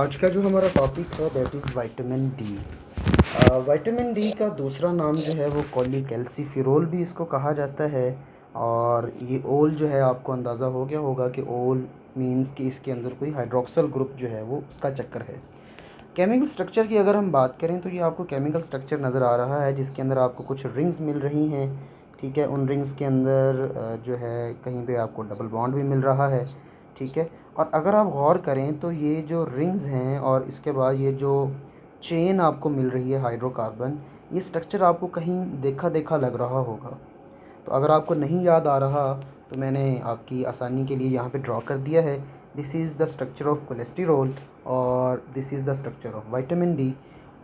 आज का जो हमारा टॉपिक है that is vitamin D. Vitamin D का दूसरा नाम जो है वो कोलीकैल्सिफेरॉल भी इसको कहा जाता है। और ये ओल जो है आपको अंदाज़ा हो गया होगा कि ओल मींस कि इसके अंदर कोई हाइड्रोक्सल ग्रुप जो है वो उसका चक्कर है। केमिकल स्ट्रक्चर की अगर हम बात करें तो ये आपको केमिकल स्ट्रक्चर नज़र आ रहा है जिसके अंदर आपको कुछ रिंग्स मिल रही हैं। ठीक है, उन रिंग्स के अंदर जो है कहीं पे आपको डबल बॉन्ड भी मिल रहा है। ठीक है, और अगर आप गौर करें तो ये जो रिंग्स हैं और इसके बाद ये जो चेन आपको मिल रही है हाइड्रोकार्बन, ये स्ट्रक्चर आपको कहीं देखा देखा लग रहा होगा। तो अगर आपको नहीं याद आ रहा तो मैंने आपकी आसानी के लिए यहाँ पे ड्रॉ कर दिया है। This is the structure of cholesterol और this is the structure of vitamin D.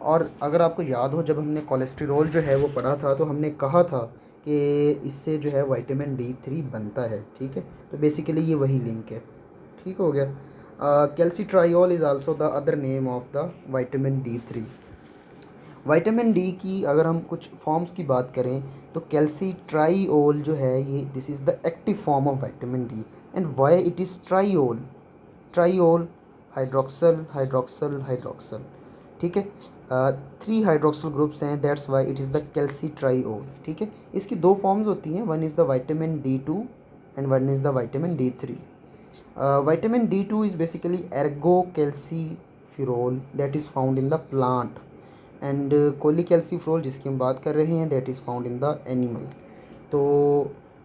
और अगर आपको याद हो जब हमने कोलेस्टेरॉल जो है वो पढ़ा था तो हमने कहा था कि इससे जो है विटामिन डी थ्री बनता है। ठीक है, तो बेसिकली ये वही लिंक है। ठीक हो गया। Calcitriol is also the other name of the vitamin D three. Vitamin D की अगर हम कुछ फॉर्म्स की बात करें तो कैल्सिट्राइओल जो है ये this is the active form of vitamin D. And why it is triol, triol hydroxyl hydroxyl hydroxyl. ठीक है, 3 हाइड्रोक्सल ग्रुप्स हैं, that's why it is the calcitriol. ठीक है, इसकी दो फॉर्म्स होती हैं, one is the vitamin D two and one is the vitamin D three. Vitamin D2 is basically ergocalciferol that is found in the plant and cholecalciferol जिसकी हम बात कर रहे हैं that is found in the animal। तो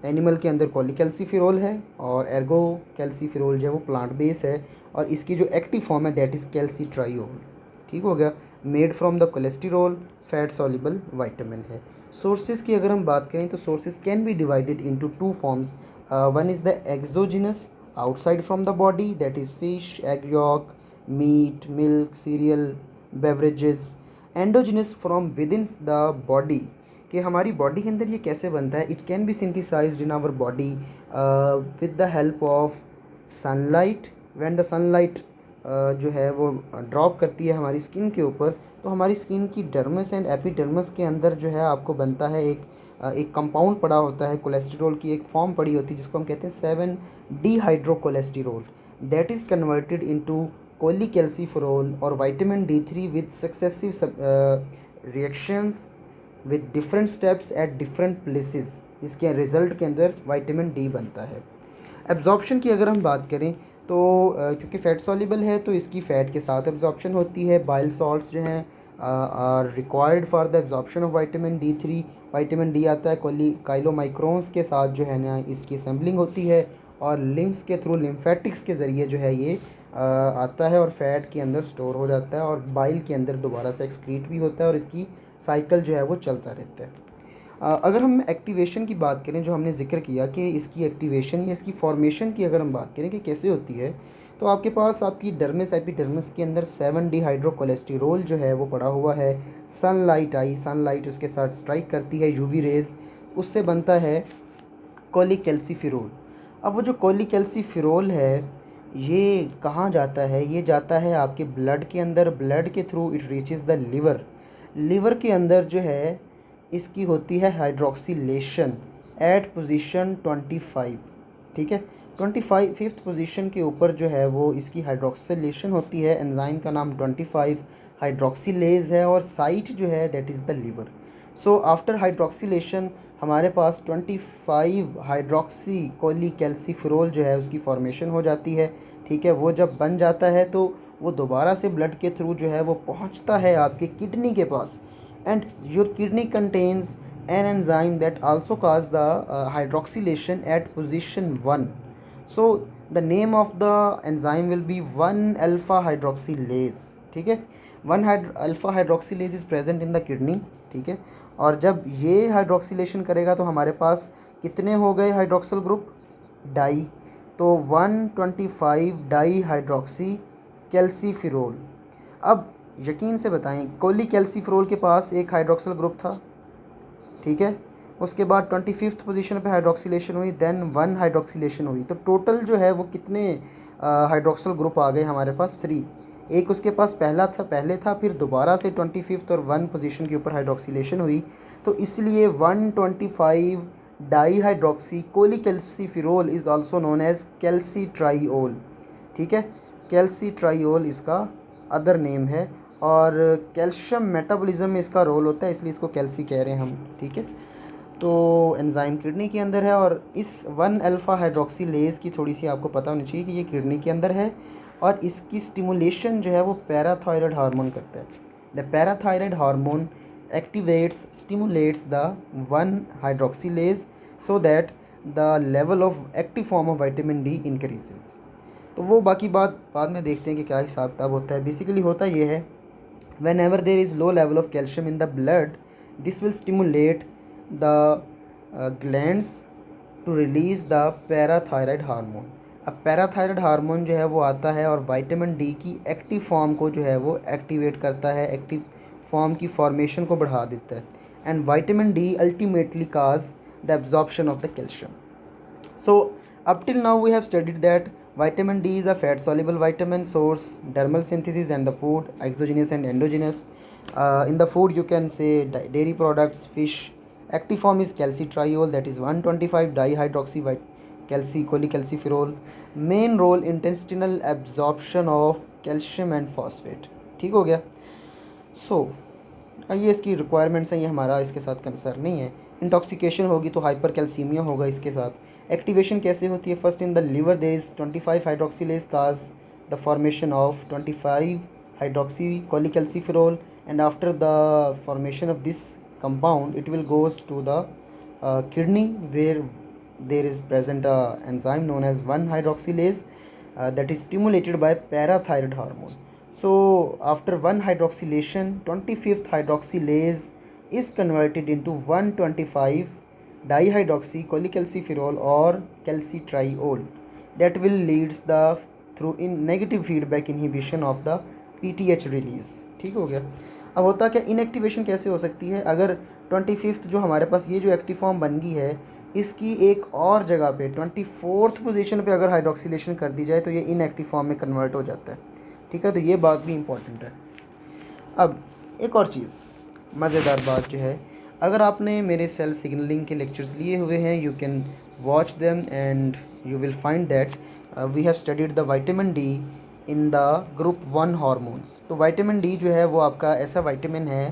animal के अंदर कोलिकैल्सिफेरॉल है और एर्गोकैल्सिफेरॉल जो है वो प्लांट बेस है और इसकी जो एक्टिव फॉर्म है दैट इज़ कैल्सिट्राइओल। ठीक हो गया, made from the cholesterol fat soluble vitamin है। सोर्सेज की अगर हम बात करें तो sources can be divided into two forms. One is the exogenous outside from the body that is fish, egg yolk, meat, milk, cereal, beverages। endogenous from within the body कि हमारी body के अंदर ये कैसे बनता है। It can be synthesised in our body with the help of sunlight. When the sunlight जो है वो ड्रॉप करती है हमारी स्किन के ऊपर तो हमारी स्किन की डर्मिस एंड एपिडर्मिस के अंदर जो है आपको बनता है एक कंपाउंड पड़ा होता है, कोलेस्टेरॉल की एक फॉर्म पड़ी होती है जिसको हम कहते हैं 7 डिहाइड्रोकोलेस्टेरॉल। दैट इज़ कन्वर्टेड इनटू कोलिकैल्सिफेरॉल और vitamin D three with successive reactions with different steps at different places. इसके रिज़ल्ट के अंदर विटामिन डी बनता है। एब्जॉर्प्शन की अगर हम बात करें तो क्योंकि फ़ैट सॉल्युबल है तो इसकी फ़ैट के साथ एब्जॉर्प्शन होती है। बाइल सॉल्ट्स जो हैं are required for the absorption of vitamin D three. Vitamin D आता है काइलोमाइक्रोन्स के साथ जो है ना इसकी असेंबलिंग होती है और लिम्फ्स के थ्रू लिम्फेटिक्स के ज़रिए जो है ये आता है और फैट के अंदर स्टोर हो जाता है और बाइल के अंदर दोबारा से एक्सक्रीट भी होता है और इसकी साइकिल जो है वो चलता रहता है। अगर हम एक्टिवेशन की बात करें जो हमने ज़िक्र किया कि इसकी एक्टिवेशन या इसकी फॉर्मेशन की अगर हम बात करें कि कैसे होती है तो आपके पास आपकी डर्मिस एपिडर्मिस के अंदर 7 डिहाइड्रोकोलेस्टेरॉल जो है वो पड़ा हुआ है। सनलाइट आई, सनलाइट उसके साथ स्ट्राइक करती है यूवी रेज़, उससे बनता है कोलिकैल्सिफेरॉल। अब वो जो कोलिकैल्सिफेरॉल है ये कहाँ जाता है, ये जाता है आपके ब्लड के अंदर। ब्लड के through it reaches the liver. Liver के अंदर जो है इसकी होती है हाइड्रोक्सीलेशन एट पोजीशन 25। ठीक है, 25th पोजीशन के ऊपर जो है वो इसकी हाइड्रोक्सीलेशन होती है। एंजाइम का नाम 25 हाइड्रोक्सीलेज है और साइट जो है that is the liver. So after hydroxylation हमारे पास 25 हाइड्रोक्सी कोलिकैल्सिफेरॉल जो है उसकी फॉर्मेशन हो जाती है। ठीक है, वो जब बन जाता है तो वो दोबारा से ब्लड के थ्रू जो है वो पहुंचता है आपके किडनी के पास। and your kidney contains an enzyme that also cause the hydroxylation at position 1। so the name of the enzyme will be 1 alpha hydroxylase। ठीक है, 1 alpha hydroxylase is present in the kidney। ठीक है, और जब ये hydroxylation करेगा तो हमारे पास कितने हो गए हाइड्रोक्सल ग्रुप, डाई। तो 125 डाई हाइड्रोक्सी कैल्सीफिरोल। अब यकीन से बताएं कोलिकैल्सिफेरॉल के पास एक हाइड्रोक्सल ग्रुप था। ठीक है, उसके बाद 25th पोजीशन पे हाइड्रोक्सीलेशन हुई, देन 1 हाइड्रोक्सीलेशन हुई, तो टोटल जो है वो कितने हाइड्रोक्सल ग्रुप आ गए हमारे पास, 3। एक उसके पास पहले था फिर दोबारा से 25th और 1 पोजीशन के ऊपर हाइड्रोक्सीलेशन हुई, तो इसलिए 125 di hydroxy cholecalciferol is also known as calcitriol. ठीक है, कैल्सिट्राइओल इसका अदर नेम है। और कैल्शियम मेटाबॉलिज्म में इसका रोल होता है, इसलिए इसको कैल्सी कह रहे हैं हम, ठीक है। तो एंजाइम किडनी के अंदर है, और इस 1 अल्फ़ा हाइड्रोक्सीलेज की थोड़ी सी आपको पता होनी चाहिए कि ये किडनी के अंदर है, और इसकी स्टिमुलेशन जो है वो पैराथायरॉयड हार्मोन करता है। The parathyroid hormone activates stimulates the 1 hydroxylase so that the level of active form of vitamin D increases. तो वो बाकी बात बाद में देखते हैं कि क्या हिसाब किताब होता है। बेसिकली होता ये है, whenever there is low level of calcium in the blood, this will stimulate the glands to release the parathyroid hormone। अब पैराथायरॉयड हार्मोन जो है वो आता है और विटामिन डी की एक्टिव फॉर्म को जो है वो एक्टिवेट करता है, एक्टिव फॉर्म की फॉर्मेशन को बढ़ा देता है। And vitamin D ultimately cause the absorption of the calcium. So up till now we have studied that vitamin D is a fat soluble vitamin source, dermal synthesis and the food, exogenous and endogenous. In the food you can say dairy products, fish. Active form is calcitriol, that is 125 dihydroxy cholecalciferol. Main role intestinal absorption of calcium and phosphate। ठीक हो गया। सो ये इसकी requirements हैं, ये हमारा इसके साथ कंसर्न नहीं है। इंटॉक्सिकेशन होगी तो हाइपर कैल्सीमिया होगा इसके साथ। एक्टिवेशन कैसे होती है? First in the liver there is 25 hydroxylase cause the formation of 25 hydroxy cholecalciferol, and after the formation of this compound it will goes to the kidney where there is present a enzyme known as 1 hydroxylase that is stimulated by parathyroid hormone. So after 1 hydroxylation, 25th hydroxylase is converted into 125 dihydroxy cholecalciferol or calcitriol that will leads the through in negative feedback inhibition of the PTH release। ठीक हो गया। अब होता क्या, inactivation कैसे हो सकती है? अगर 25th जो हमारे पास ये जो एक्टिव फॉर्म बन गई है, इसकी एक और जगह पे 24th पोजीशन पे अगर हाइड्रोक्सिलेशन कर दी जाए तो ये इनएक्टिव फॉर्म में कन्वर्ट हो जाता है। ठीक है, तो ये बात भी इम्पॉर्टेंट है। अब एक और चीज़, मज़ेदार बात जो है, अगर आपने मेरे सेल सिग्नलिंग के लेक्चर्स लिए हुए हैं, you can watch them and you will find that we have studied the vitamin D in the group 1 hormones. तो विटामिन डी जो है वो आपका ऐसा विटामिन है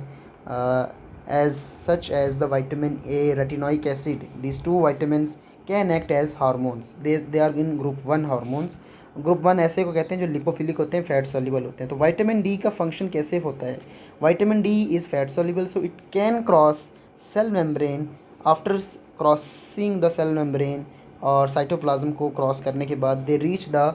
as such as the vitamin A, retinoic acid, these two vitamins can act as hormones। they are in group 1 hormones। Group 1 ऐसे को कहते हैं जो लिपोफिलिक होते हैं, फैट सॉल्युबल होते हैं। तो विटामिन डी का फंक्शन कैसे होता है? Vitamin D is fat soluble, so it can cross cell membrane. After crossing the cell membrane और साइटोप्लाज्म को क्रॉस करने के बाद दे रीच द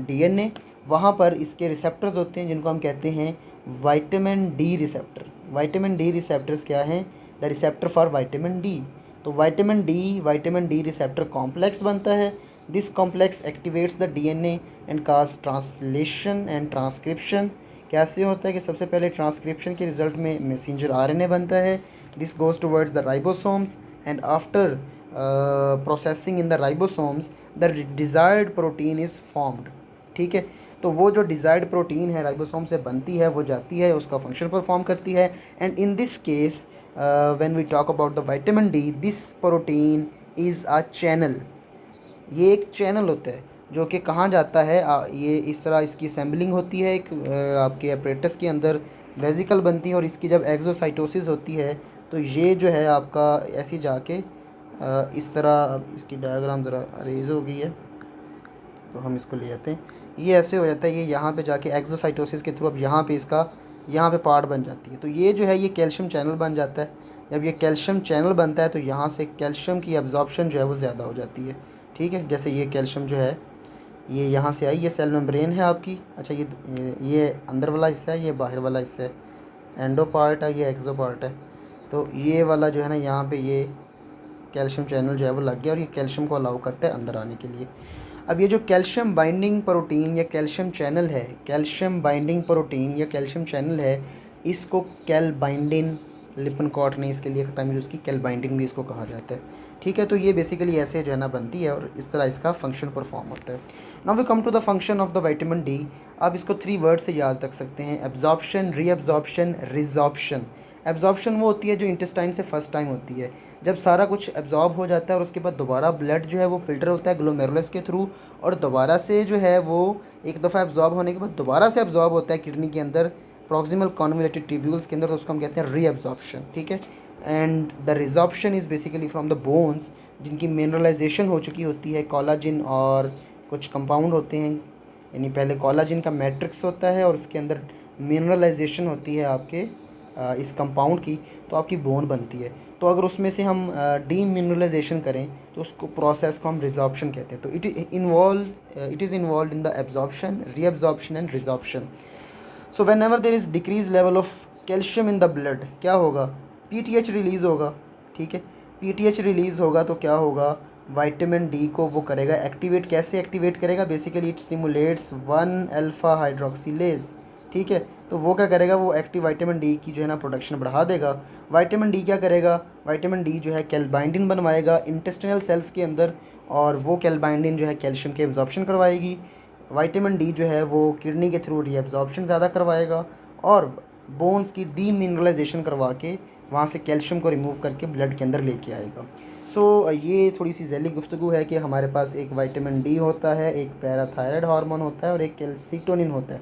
डीएनए। वहाँ पर इसके रिसेप्टर्स होते हैं जिनको हम कहते हैं vitamin D receptor. Vitamin D receptors क्या हैं? The receptor for vitamin D. तो विटामिन डी रिसेप्टर कॉम्प्लेक्स बनता है। This complex activates the DNA and cause translation and transcription. कैसे होता है कि सबसे पहले ट्रांसक्रिप्शन के रिजल्ट में मैसेंजर आरएनए बनता है। This goes towards the ribosomes and after processing in the ribosomes the desired protein is formed. ठीक है, तो वो जो डिज़ायर्ड प्रोटीन है राइबोसोम से बनती है, वो जाती है, उसका फंक्शन परफॉर्म करती है। And in this case when we talk about the vitamin D, this protein is a channel. ये एक चैनल होता है जो कि कहाँ जाता है, ये इस तरह इसकी असेंबलिंग होती है एक आपके अपरेटस के अंदर, वेजिकल बनती है, और इसकी जब एक्सोसाइटोसिस होती है तो ये जो है आपका ऐसी जाके इस तरह, इसकी डायग्राम ज़रा अरेज हो गई है तो हम इसको ले आते हैं। ये ऐसे हो जाता है, ये यहाँ पे जाके एक्सोसाइटोसिस के थ्रू अब यहाँ पे इसका यहाँ पे पार्ट बन जाती है। तो ये जो है ये कैल्शियम चैनल बन जाता है। जब ये कैल्शियम चैनल बनता है तो यहाँ से कैल्शियम की एब्जॉर्प्शन जो है वो ज़्यादा हो जाती है। ठीक है, जैसे ये कैल्शियम जो है ये यहाँ से आई, ये सेल मेम्ब्रेन है आपकी। अच्छा, ये अंदर वाला हिस्सा है, ये बाहर वाला हिस्सा है, एंडो पार्ट है, ये एक्सो पार्ट है। तो ये वाला जो है ना, यहाँ पे ये कैल्शियम चैनल जो है वो लग गया और ये कैल्शियम को अलाउ करता है अंदर आने के लिए। अब ये जो कैल्शियम बाइंडिंग प्रोटीन या कैल्शियम चैनल है, कैल्शियम बाइंडिंग प्रोटीन या कैल्शियम चैनल है, इसको कैल बाइंडिंग, लिपनकॉट ने इसके लिए एक टाइम यूज़ की, कैल बाइंडिंग भी इसको कहा जाता है। ठीक है, तो ये बेसिकली ऐसे जो है ना बनती है और इस तरह इसका फंक्शन परफॉर्म होता है। Now we come to the function of the vitamin D. आप इसको 3 वर्ड से याद रख सकते हैं, एब्जॉर्प्शन, रीअब्जॉर्प्शन, रिजॉर्प्शन। एब्जॉर्प्शन वो होती है जो इंटेस्टाइन से फर्स्ट टाइम होती है, जब सारा कुछ एब्जॉर्ब हो जाता है और उसके बाद दोबारा ब्लड जो है वो फिल्टर होता है ग्लोमेरुलस के थ्रू, और दोबारा से जो है वो एक दफ़ा एब्जॉर्ब होने के बाद दोबारा से एब्जॉर्ब होता है किडनी के अंदर प्रॉक्सिमल कॉन्वोल्यूटेड ट्यूब्यूल्स के अंदर, तो उसको हम कहते हैं रीअब्जॉर्प्शन, ठीक है। And the resorption is basically from the bones जिनकी मिनरलाइजेशन हो चुकी होती है, कोलाजिन और कुछ कंपाउंड होते हैं, यानी पहले कोलाजिन का मैट्रिक्स होता है और उसके अंदर मिनरलाइजेशन होती है आपके इस कंपाउंड की, तो आपकी बोन बनती है। तो अगर उसमें से हम डीमिनरलाइजेशन करें तो उसको प्रोसेस को हम रिजॉर्प्शन कहते हैं। तो it is involve in the absorption, reabsorption and resorption. So when ever there is decrease level of calcium in the blood, क्या होगा, पीटीएच रिलीज़ होगा, ठीक है। पीटीएच रिलीज़ होगा तो क्या होगा, विटामिन डी को वो करेगा एक्टिवेट। कैसे एक्टिवेट करेगा, basically it stimulates 1 alpha hydroxylase, ठीक है। तो वो क्या करेगा, वो एक्टिव विटामिन डी की जो है ना प्रोडक्शन बढ़ा देगा। विटामिन डी क्या करेगा, विटामिन डी जो है कैल्बाइंडिन बनवाएगा इंटेस्टिनल सेल्स के अंदर, और वो कैल्बाइंडिन जो है कैल्शियम के एब्जॉर्प्शन करवाएगी। विटामिन डी जो है वो किडनी के थ्रू रीअब्जॉर्प्शन ज़्यादा करवाएगा और बोन्स की डीमिनरलाइजेशन करवा के वहाँ से कैल्शियम को रिमूव करके ब्लड के अंदर लेके आएगा। सो ये थोड़ी सी जैली गुफ्तगू है कि हमारे पास एक विटामिन डी होता है, एक पैराथायराइड हार्मोन होता है और एक कैल्सिटोनिन होता है।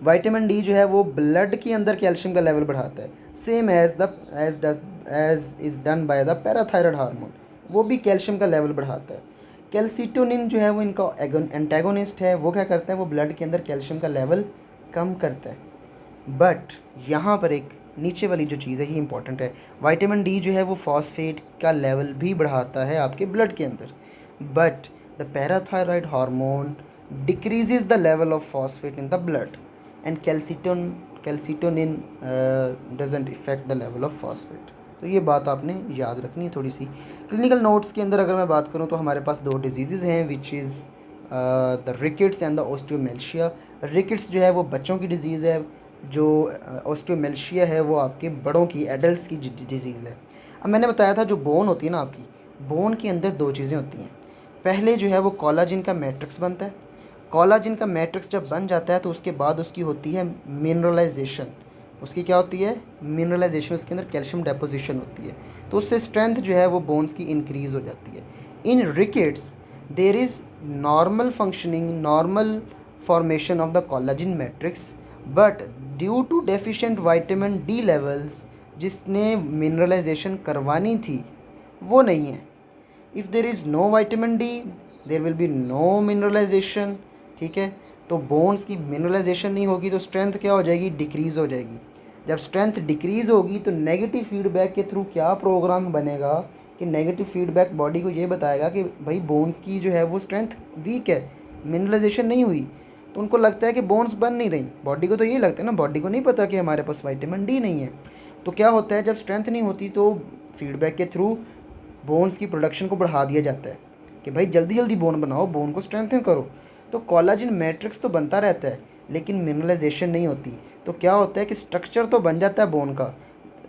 विटामिन डी जो है वो ब्लड के अंदर कैल्शियम का लेवल बढ़ाता है, same as is done by the parathyroid hormone, वो भी कैल्शियम का लेवल बढ़ाता है। कैल्सिटोनिन जो है वो इनका एंटागोनिस्ट है, वो क्या करता है, वो ब्लड के अंदर कैल्शियम का लेवल कम करता है। बट यहाँ पर एक नीचे वाली जो चीज़ है ये इंपॉर्टेंट है, विटामिन डी जो है वो फॉस्फेट का लेवल भी बढ़ाता है आपके ब्लड के अंदर, but the parathyroid hormone decreases the level of phosphate in the blood and calcitonin doesn't effect the level of phosphate. तो ये बात आपने याद रखनी है थोड़ी सी। क्लिनिकल नोट्स के अंदर अगर मैं बात करूँ तो हमारे पास 2 डिजीज़ हैं, which is the rickets and the osteomalacia. Rickets जो है वो बच्चों की डिजीज़ है, जो ऑस्टियोमेल्शिया है वो आपके बड़ों की, एडल्ट्स की डिजीज़ है। अब मैंने बताया था जो बोन होती है ना आपकी, बोन के अंदर 2 चीज़ें होती हैं। पहले जो है वो कोलाजिन का मैट्रिक्स बनता है, कोलाजिन का मैट्रिक्स जब बन जाता है तो उसके बाद उसकी होती है मिनरलाइजेशन। उसकी क्या होती है, मिनरलाइजेशन, उसके अंदर कैल्शियम डेपोजिशन होती है, तो उससे स्ट्रेंथ जो है वो बोन्स की इंक्रीज़ हो जाती है। In rickets there is normal functioning, normal formation of the collagen matrix, but due to deficient vitamin D levels, जिसने मिनरलाइजेशन करवानी थी वो नहीं है। If there is no vitamin D there will be no mineralisation, ठीक है। तो bones की मिनरलाइजेशन नहीं होगी तो स्ट्रेंथ क्या हो जाएगी, डिक्रीज़ हो जाएगी। जब स्ट्रेंथ डिक्रीज़ होगी तो नेगेटिव फीडबैक के थ्रू क्या प्रोग्राम बनेगा कि नेगेटिव फीडबैक बॉडी को ये बताएगा कि भाई बोन्स की जो है वो स्ट्रेंथ वीक है, मिनरलाइजेशन नहीं हुई, तो उनको लगता है कि बोन्स बन नहीं रही। बॉडी को तो ये लगता है ना, बॉडी को नहीं पता कि हमारे पास विटामिन डी नहीं है। तो क्या होता है, जब स्ट्रेंथ नहीं होती तो फीडबैक के थ्रू बोन्स की प्रोडक्शन को बढ़ा दिया जाता है कि भाई जल्दी जल्दी बोन बनाओ, बोन को स्ट्रेंथन करो। तो कोलाजिन मैट्रिक्स तो बनता रहता है लेकिन मिनरलाइजेशन नहीं होती। तो क्या होता है कि स्ट्रक्चर तो बन जाता है बोन का,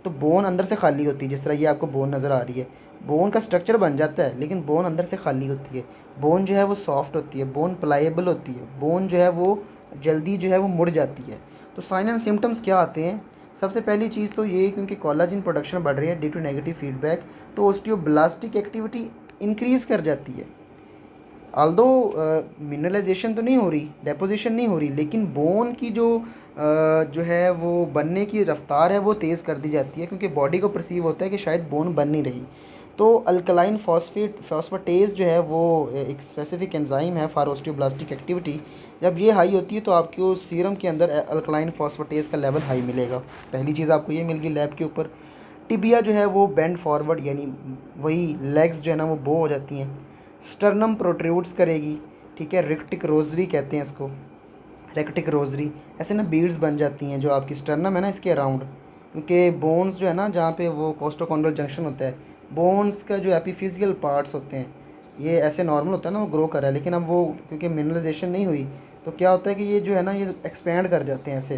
तो बोन अंदर से खाली होती है। जिस तरह ये आपको बोन नज़र आ रही है, बोन का स्ट्रक्चर बन जाता है लेकिन बोन अंदर से खाली होती है। बोन जो है वो सॉफ्ट होती है, बोन प्लाएबल होती है, बोन जो है वो जल्दी जो है वो मुड़ जाती है। तो साइन एंड सिम्टम्स क्या आते हैं, सबसे पहली चीज़ तो ये, क्योंकि कोलाजिन प्रोडक्शन बढ़ रही है ड्यू टू नेगेटिव फीडबैक, तो ऑस्टियोब्लास्टिक एक्टिविटी इंक्रीज़ कर जाती है। आल्दो मिनरलाइजेशन तो नहीं हो रही, डेपोजिशन नहीं हो रही, लेकिन बोन की जो है वो बनने की रफ्तार है वो तेज़ कर दी जाती है, क्योंकि बॉडी को परसीव होता है कि शायद बोन बन नहीं रही। तो अल्कलाइन फॉस्फेटेज जो है वो एक स्पेसिफिक एंजाइम है फॉर ऑस्टियोब्लास्टिक एक्टिविटी, जब ये हाई होती है तो आपको सीरम के अंदर अल्कलाइन फॉस्फेटेज का लेवल हाई मिलेगा। पहली चीज़ आपको ये मिल गई लैब के ऊपर। टिबिया जो है वो बेंड फॉरवर्ड, यानी वही लेग्स जो है ना वो बो हो जाती हैं। स्टर्नम प्रोट्रूड्स करेगी, ठीक है, रेक्टिक रोजरी कहते हैं इसको, रेक्टिक रोजरी। ऐसे ना बीड्स बन जाती हैं जो आपकी स्टर्नम है ना इसके अराउंड, क्योंकि बोन्स जो है ना जहाँ पे वो कोस्टोकॉन्ड्रल जंक्शन होता है, बोन्स का जो एपिफिजिकल पार्ट्स होते हैं ये ऐसे नॉर्मल होता है ना, वो ग्रो कर रहा है, लेकिन अब वो क्योंकि मिनरलाइजेशन नहीं हुई तो क्या होता है कि ये जो है ना ये एक्सपैंड कर जाते हैं ऐसे।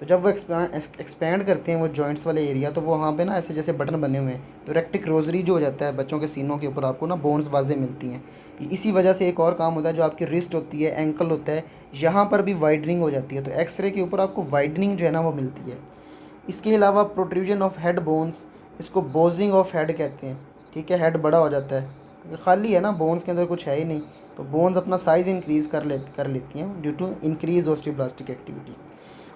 तो जब वो एक्सपैंड करते हैं वो जॉइंट्स वाले एरिया, तो वो वहाँ पे ना ऐसे जैसे बटन बने हुए हैं, तो रेक्टिक रोजरी जो हो जाता है बच्चों के सीनों के ऊपर आपको ना बोन्स वाजे मिलती हैं। इसी वजह से एक और काम होता है, जो आपकी रिस्ट होती है, एंकल होता है, यहाँ पर भी वाइडनिंग हो जाती है, तो एक्सरे के ऊपर आपको वाइडनिंग जो है ना वो मिलती है। इसके अलावा प्रोट्रूजन ऑफ हेड बोन्स, इसको बोजिंग ऑफ हेड कहते हैं, ठीक है, हेड बड़ा हो जाता है क्योंकि खाली है ना, बोन्स के अंदर कुछ है ही नहीं, तो बोन्स अपना साइज़ इंक्रीज़ कर लेती हैं due to increase osteoblastic activity.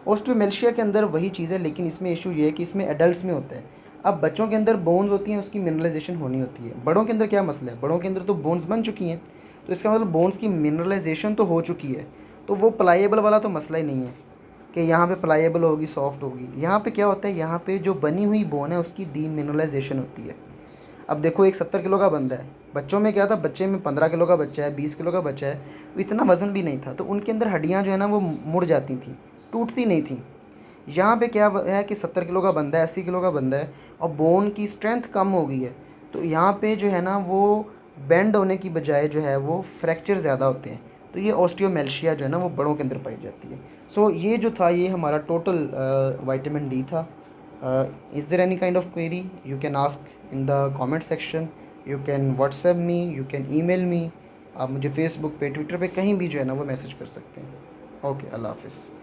Osteomalacia के अंदर वही चीज़ है, लेकिन इसमें इशू ये है कि इसमें एडल्ट्स में होता है। अब बच्चों के अंदर बोन्स होती हैं, उसकी मिनरलाइजेशन होनी होती है। बड़ों के अंदर क्या मसला है, बड़ों के अंदर तो बोन्स बन चुकी हैं, तो इसका मतलब बोन्स की मिनरलाइजेशन तो हो चुकी है, तो वो प्लाइएबल वाला तो मसला ही नहीं है कि यहाँ पे प्लाइएबल होगी, सॉफ्ट होगी। यहाँ पे क्या होता है, यहाँ पे जो बनी हुई बोन है उसकी डीमिनरलाइजेशन होती है। अब देखो, एक 70 किलो का बंदा है, बच्चों में क्या था, बच्चे में 15 किलो का बच्चा है, 20 किलो का बच्चा है, इतना वज़न भी नहीं था, तो उनके अंदर हड्डियाँ जो है ना वो मुड़ जाती थी, टूटती नहीं थी। यहाँ पे क्या है कि 70 किलो का बंदा है, 80 किलो का बंदा है, और बोन की स्ट्रेंथ कम हो गई है, तो यहाँ पे जो है ना वो बेंड होने की बजाय जो है वो फ्रैक्चर ज़्यादा होते हैं, तो ये ऑस्टियोमेल्शिया जो है ना वो बड़ों के अंदर पाई जाती है। सो ये जो था, ये हमारा टोटल विटामिन डी था। Is there any kind of query, you can ask in the comment section, you can WhatsApp me, you can email me, आप मुझे फेसबुक पे, ट्विटर पे, कहीं भी जो है ना वो मैसेज कर सकते हैं। ओके, अल्लाह हाफिज़।